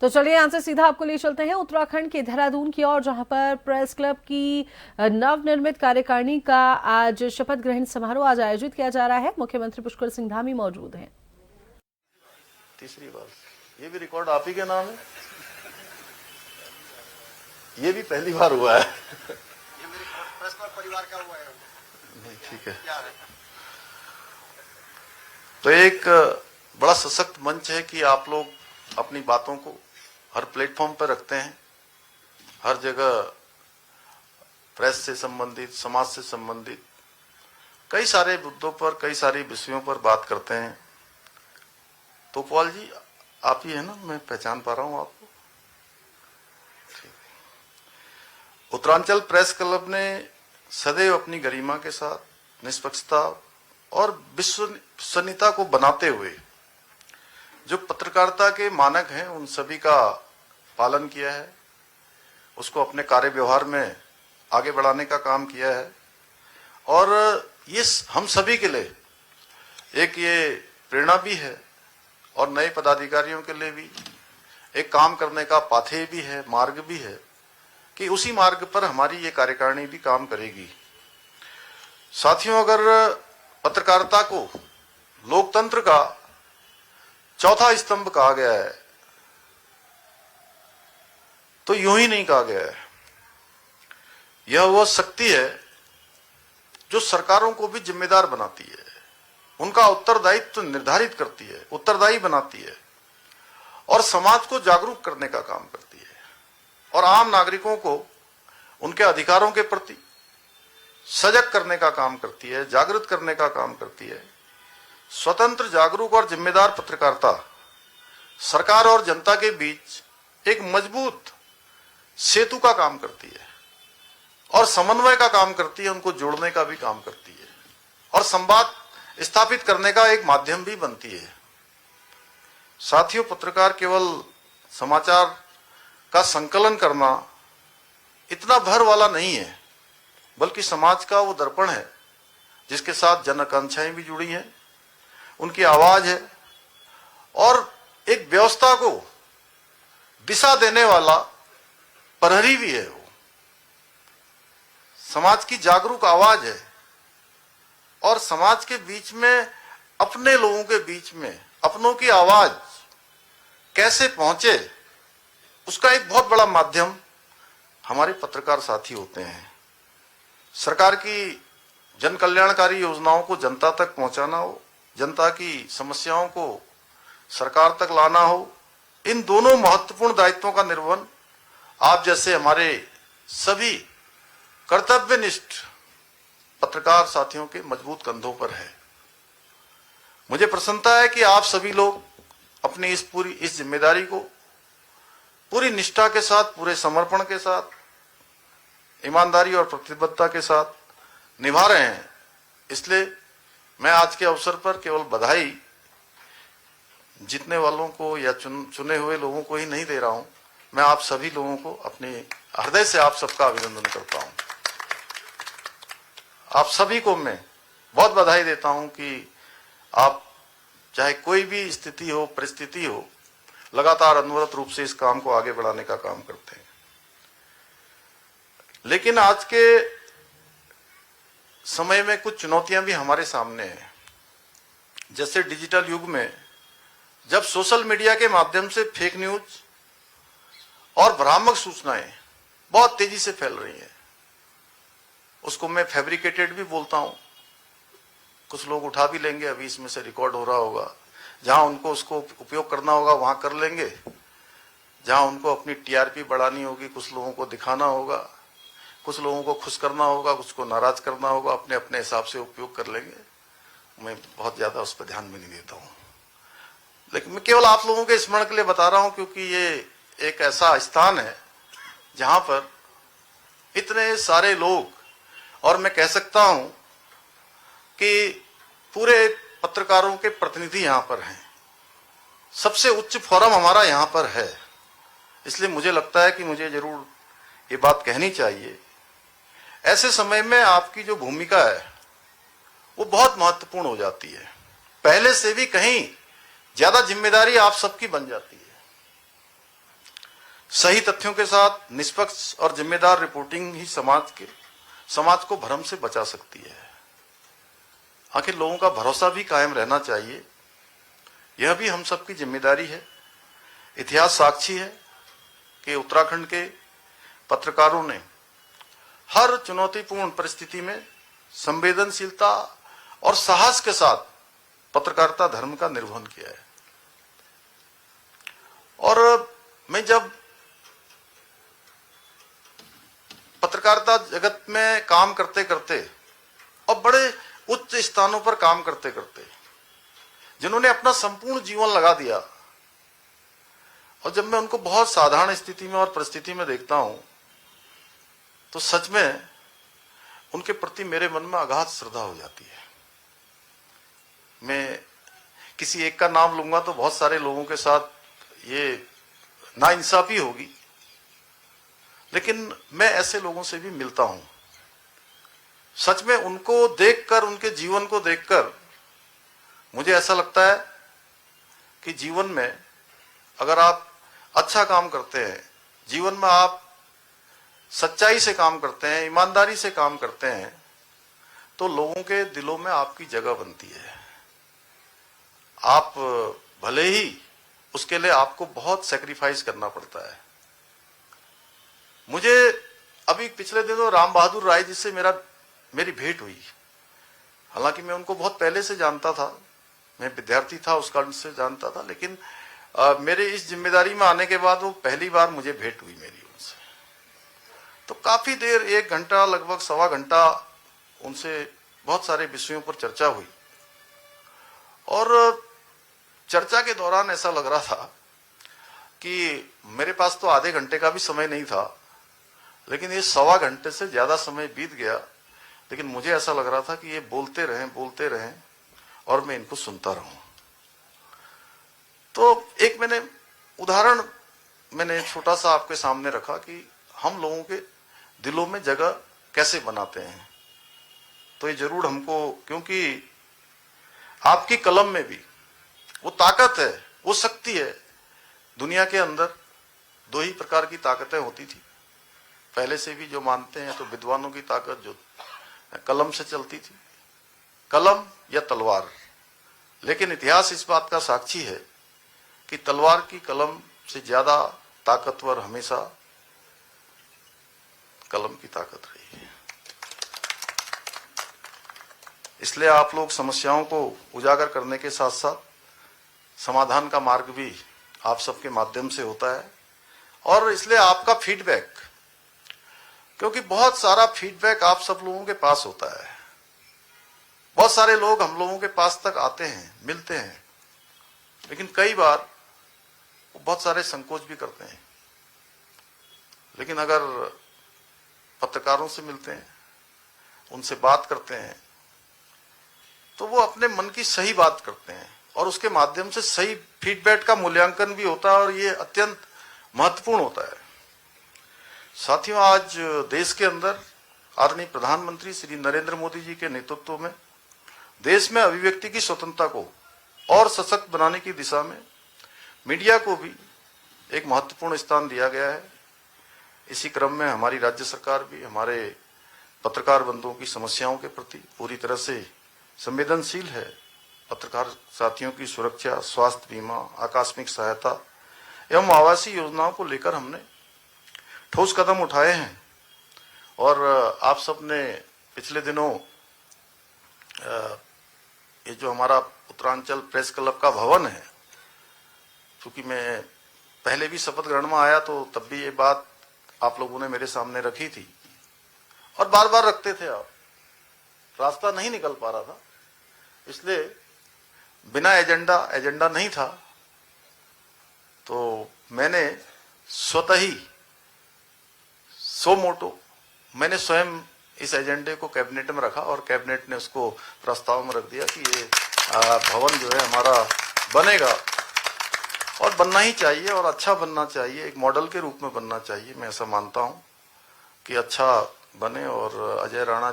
तो चलिए यहाँ से सीधा आपको ले चलते हैं उत्तराखंड के देहरादून की ओर, जहां पर प्रेस क्लब की नवनिर्मित कार्यकारिणी का आज शपथ ग्रहण समारोह आज आयोजित किया जा रहा है। मुख्यमंत्री पुष्कर सिंह धामी मौजूद हैं। तीसरी बार ये भी रिकॉर्ड आप ही के नाम है, ये भी पहली बार हुआ है। ये मेरे प्रेस क्लब परिवार का हुआ है। नहीं, ठीक है। तो एक बड़ा सशक्त मंच है कि आप लोग अपनी बातों को हर प्लेटफॉर्म पर रखते हैं, हर जगह प्रेस से संबंधित, समाज से संबंधित कई सारे मुद्दों पर, कई सारे विषयों पर बात करते हैं। तो पॉल जी आप ही है ना, मैं पहचान पा रहा हूं आपको। उत्तरांचल प्रेस क्लब ने सदैव अपनी गरिमा के साथ निष्पक्षता और विश्वसनीयता को बनाते हुए जो पत्रकारिता के मानक हैं उन सभी का पालन किया है, उसको अपने कार्य व्यवहार में आगे बढ़ाने का काम किया है। और ये हम सभी के लिए एक ये प्रेरणा भी है और नए पदाधिकारियों के लिए भी एक काम करने का पाथेय भी है, मार्ग भी है कि उसी मार्ग पर हमारी ये कार्यकारिणी भी काम करेगी। साथियों, अगर पत्रकारिता को लोकतंत्र का चौथा स्तंभ कहा गया है तो यूं ही नहीं कहा गया है। यह वह शक्ति है जो सरकारों को भी जिम्मेदार बनाती है, उनका उत्तरदायित्व निर्धारित करती है, उत्तरदायी बनाती है और समाज को जागरूक करने का काम करती है और आम नागरिकों को उनके अधिकारों के प्रति सजग करने का काम करती है, जागृत करने का काम करती है। स्वतंत्र, जागरूक और जिम्मेदार पत्रकारिता सरकार और जनता के बीच एक मजबूत सेतु का काम करती है और समन्वय का काम करती है, उनको जोड़ने का भी काम करती है और संवाद स्थापित करने का एक माध्यम भी बनती है। साथियों, पत्रकार केवल समाचार का संकलन करना इतना भर वाला नहीं है, बल्कि समाज का वो दर्पण है जिसके साथ जन आकांक्षाएं भी जुड़ी हैं, उनकी आवाज है और एक व्यवस्था को दिशा देने वाला प्रहरी भी है। वो समाज की जागरूक आवाज है और समाज के बीच में, अपने लोगों के बीच में अपनों की आवाज कैसे पहुंचे, उसका एक बहुत बड़ा माध्यम हमारे पत्रकार साथी होते हैं। सरकार की जन कल्याणकारी योजनाओं को जनता तक पहुंचाना हो, जनता की समस्याओं को सरकार तक लाना हो, इन दोनों महत्वपूर्ण दायित्वों का निर्वहन आप जैसे हमारे सभी कर्तव्यनिष्ठ पत्रकार साथियों के मजबूत कंधों पर है। मुझे प्रसन्नता है कि आप सभी लोग अपनी इस जिम्मेदारी को पूरी निष्ठा के साथ, पूरे समर्पण के साथ, ईमानदारी और प्रतिबद्धता के साथ निभा रहे हैं। इसलिए मैं आज के अवसर पर केवल बधाई जीतने वालों को या चुने हुए लोगों को ही नहीं दे रहा हूं, मैं आप सभी लोगों को अपने हृदय से आप सबका अभिनंदन करता हूं। आप सभी को मैं बहुत बधाई देता हूं कि आप चाहे कोई भी स्थिति हो, परिस्थिति हो, लगातार अनवरत रूप से इस काम को आगे बढ़ाने का काम करते हैं। लेकिन आज के समय में कुछ चुनौतियां भी हमारे सामने हैं। जैसे डिजिटल युग में जब सोशल मीडिया के माध्यम से फेक न्यूज और भ्रामक सूचनाएं बहुत तेजी से फैल रही हैं, उसको मैं फैब्रिकेटेड भी बोलता हूं। कुछ लोग उठा भी लेंगे, अभी इसमें से रिकॉर्ड हो रहा होगा, जहां उनको उसको उपयोग करना होगा वहां कर लेंगे, जहां उनको अपनी टीआरपी बढ़ानी होगी, कुछ लोगों को दिखाना होगा, कुछ लोगों को खुश करना होगा, कुछ को नाराज करना होगा, अपने अपने हिसाब से उपयोग कर लेंगे। मैं बहुत ज्यादा उस पर ध्यान भी नहीं देता हूं, लेकिन मैं केवल आप लोगों के स्मरण के लिए बता रहा हूं, क्योंकि ये एक ऐसा स्थान है जहां पर इतने सारे लोग, और मैं कह सकता हूं कि पूरे पत्रकारों के प्रतिनिधि यहां पर हैं। सबसे उच्च फोरम हमारा यहां पर है, इसलिए मुझे लगता है कि मुझे जरूर ये बात कहनी चाहिए। ऐसे समय में आपकी जो भूमिका है वो बहुत महत्वपूर्ण हो जाती है, पहले से भी कहीं ज्यादा जिम्मेदारी आप सबकी बन जाती है। सही तथ्यों के साथ निष्पक्ष और जिम्मेदार रिपोर्टिंग ही समाज को भ्रम से बचा सकती है। आखिर लोगों का भरोसा भी कायम रहना चाहिए, यह भी हम सबकी जिम्मेदारी है। इतिहास साक्षी है कि उत्तराखंड के पत्रकारों ने हर चुनौतीपूर्ण परिस्थिति में संवेदनशीलता और साहस के साथ पत्रकारिता धर्म का निर्वहन किया है। और मैं जब पत्रकारिता जगत में काम करते करते और बड़े उच्च स्थानों पर काम करते करते जिन्होंने अपना संपूर्ण जीवन लगा दिया, और जब मैं उनको बहुत साधारण स्थिति में और परिस्थिति में देखता हूं तो सच में उनके प्रति मेरे मन में अगाध श्रद्धा हो जाती है। मैं किसी एक का नाम लूंगा तो बहुत सारे लोगों के साथ ये नाइंसाफी होगी, लेकिन मैं ऐसे लोगों से भी मिलता हूं। सच में उनको देखकर, उनके जीवन को देखकर मुझे ऐसा लगता है कि जीवन में अगर आप अच्छा काम करते हैं, जीवन में आप सच्चाई से काम करते हैं, ईमानदारी से काम करते हैं, तो लोगों के दिलों में आपकी जगह बनती है। आप भले ही उसके लिए आपको बहुत सैक्रिफाइस करना पड़ता है। मुझे अभी पिछले दिनों राम बहादुर राय जी से मेरी भेंट हुई। हालांकि मैं उनको बहुत पहले से जानता था, मैं विद्यार्थी था उस काल से जानता था, लेकिन मेरे इस जिम्मेदारी में आने के बाद वो पहली बार मुझे भेंट हुई मेरी उनसे। तो काफी देर, 1 घंटा, लगभग सवा घंटा उनसे बहुत सारे विषयों पर चर्चा हुई। और चर्चा के दौरान ऐसा लग रहा था कि मेरे पास तो आधे घंटे का भी समय नहीं था, लेकिन ये सवा घंटे से ज्यादा समय बीत गया। लेकिन मुझे ऐसा लग रहा था कि ये बोलते रहें और मैं इनको सुनता रहूं। तो एक उदाहरण मैंने छोटा सा आपके सामने रखा कि हम लोगों के दिलों में जगह कैसे बनाते हैं। तो ये जरूर हमको, क्योंकि आपकी कलम में भी वो ताकत है, वो शक्ति है। दुनिया के अंदर 2 ही प्रकार की ताकतें होती थी पहले से भी, जो मानते हैं तो विद्वानों की ताकत जो कलम से चलती थी, कलम या तलवार। लेकिन इतिहास इस बात का साक्षी है कि तलवार की कलम से ज्यादा ताकतवर हमेशा कलम की ताकत रही है। इसलिए आप लोग समस्याओं को उजागर करने के साथ साथ समाधान का मार्ग भी आप सबके माध्यम से होता है। और इसलिए आपका फीडबैक, क्योंकि बहुत सारा फीडबैक आप सब लोगों के पास होता है। बहुत सारे लोग हम लोगों के पास तक आते हैं, मिलते हैं, लेकिन कई बार वो बहुत सारे संकोच भी करते हैं। लेकिन अगर पत्रकारों से मिलते हैं, उनसे बात करते हैं, तो वो अपने मन की सही बात करते हैं और उसके माध्यम से सही फीडबैक का मूल्यांकन भी होता है, और ये अत्यंत महत्वपूर्ण होता है। साथियों, आज देश के अंदर आदरणीय प्रधानमंत्री श्री नरेंद्र मोदी जी के नेतृत्व में देश में अभिव्यक्ति की स्वतंत्रता को और सशक्त बनाने की दिशा में मीडिया को भी एक महत्वपूर्ण स्थान दिया गया है। इसी क्रम में हमारी राज्य सरकार भी हमारे पत्रकार बंधुओं की समस्याओं के प्रति पूरी तरह से संवेदनशील है। पत्रकार साथियों की सुरक्षा, स्वास्थ्य बीमा, आकस्मिक सहायता एवं आवासीय योजनाओं को लेकर हमने ठोस कदम उठाए हैं। और आप सब ने पिछले दिनों ये जो हमारा उत्तरांचल प्रेस क्लब का भवन है, क्योंकि मैं पहले भी शपथ ग्रहण में आया तो तब भी ये बात आप लोगों ने मेरे सामने रखी थी और बार बार रखते थे, आप रास्ता नहीं निकल पा रहा था। इसलिए बिना एजेंडा नहीं था, तो मैंने स्वतः ही सो मोटो मैंने स्वयं इस एजेंडे को कैबिनेट में रखा और कैबिनेट ने उसको प्रस्ताव में रख दिया कि ये भवन जो है हमारा बनेगा और बनना ही चाहिए और अच्छा बनना चाहिए, एक मॉडल के रूप में बनना चाहिए। मैं ऐसा मानता हूं कि अच्छा बने और अजय राणा